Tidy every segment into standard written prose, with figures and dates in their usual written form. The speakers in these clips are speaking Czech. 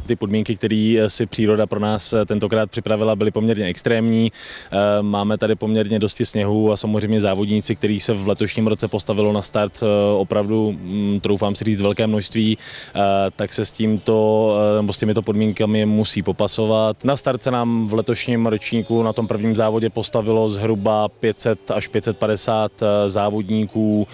Ty podmínky, které si příroda pro nás tentokrát připravila, byly poměrně extrémní. Máme tady poměrně dosti sněhu a samozřejmě závodníci, kterých se v letošním roce postavilo na start opravdu, troufám si říct, velké množství, tak se s těmito podmínkami musí popasovat. Na start se nám v letošním ročníku na tom prvním závodě postavilo zhruba 500 až 550 závodníků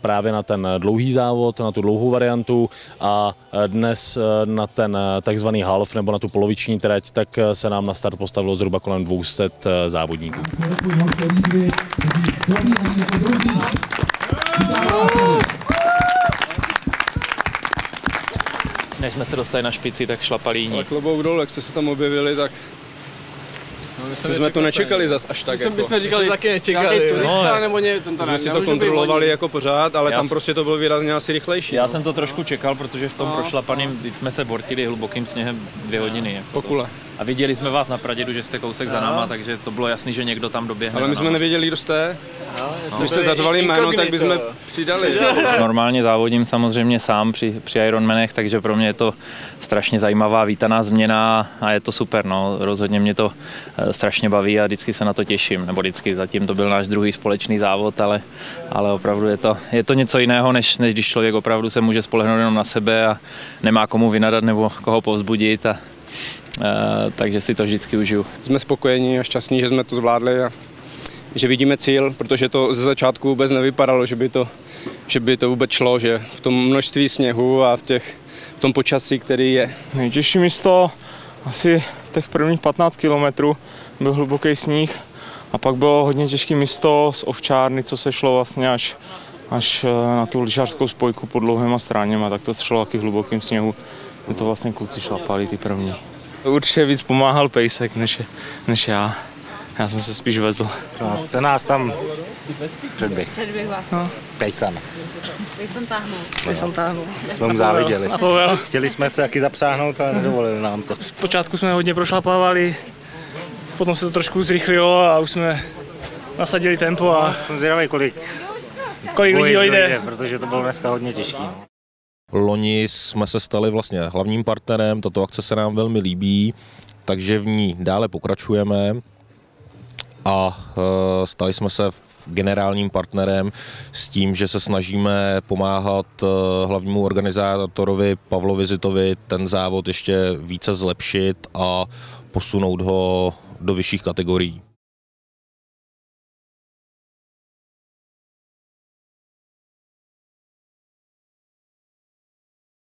právě na ten dlouhý závod, na tu dlouhou variantu, a dnes na ten takzvaný half nebo na tu poloviční trať, tak se nám na start postavilo zhruba kolem 200 závodníků. Než jsme se dostali na špici, tak šlapali jiní. Ale klobouk dolů, jak jste se tam objevili, tak my jsme to nečekali zas až tak. My jsme říkali, taky nečekali. Turista, nebo jsme si to kontrolovali jako pořád, ale tam prostě to bylo výrazně asi rychlejší. Já jsem to trošku čekal, protože v tom prošlapaným, teď jsme se bortili hlubokým sněhem 2 hodiny. Jako Pokule. A viděli jsme vás na Pradědu, že jste kousek za náma, takže to bylo jasný, že někdo tam doběhne. Ale my jsme nevěděli, kdo jste. Když jste zařvali jméno, tak bychom přidali. Normálně závodím samozřejmě sám při Ironmanech, takže pro mě je to strašně zajímavá, vítaná změna a je to super. No. Rozhodně mě to strašně baví a vždycky se na to těším. Nebo vždycky, zatím to byl náš druhý společný závod, ale opravdu je to něco jiného, než když člověk opravdu se může spolehnout jenom na sebe a nemá komu vynadat nebo koho povzbudit. Takže si to vždycky užiju. Jsme spokojení a šťastní, že jsme to zvládli a že vidíme cíl, protože to ze začátku vůbec nevypadalo, že by to vůbec šlo, že v tom množství sněhu a v tom počasí, který je. Nejtěžší místo asi těch prvních 15 kilometrů byl hluboký sníh a pak bylo hodně těžké místo z ovčárny, co se šlo vlastně až na tu lyžařskou spojku pod dlouhýma stráněma, tak to šlo taky v hlubokém sněhu. My to vlastně kluci šlapali ty první. Určitě víc pomáhal pejsek než já. Já jsem se spíš vezl. Jste nás tam předběh. Předběh vás. No. Pejsem. Pejsem táhnul. Jsme záviděli. A povedl. Chtěli jsme se taky zapřáhnout, ale nedovolili nám to. Zpočátku jsme hodně prošlapávali, potom se to trošku zrychlilo a už jsme nasadili tempo a jsem zvědavý, kolik lidí dojde. Protože to bylo dneska hodně těžké. No. Loni jsme se stali vlastně hlavním partnerem, tato akce se nám velmi líbí, takže v ní dále pokračujeme a stali jsme se generálním partnerem s tím, že se snažíme pomáhat hlavnímu organizátorovi Pavlovi Zitovi ten závod ještě více zlepšit a posunout ho do vyšších kategorií.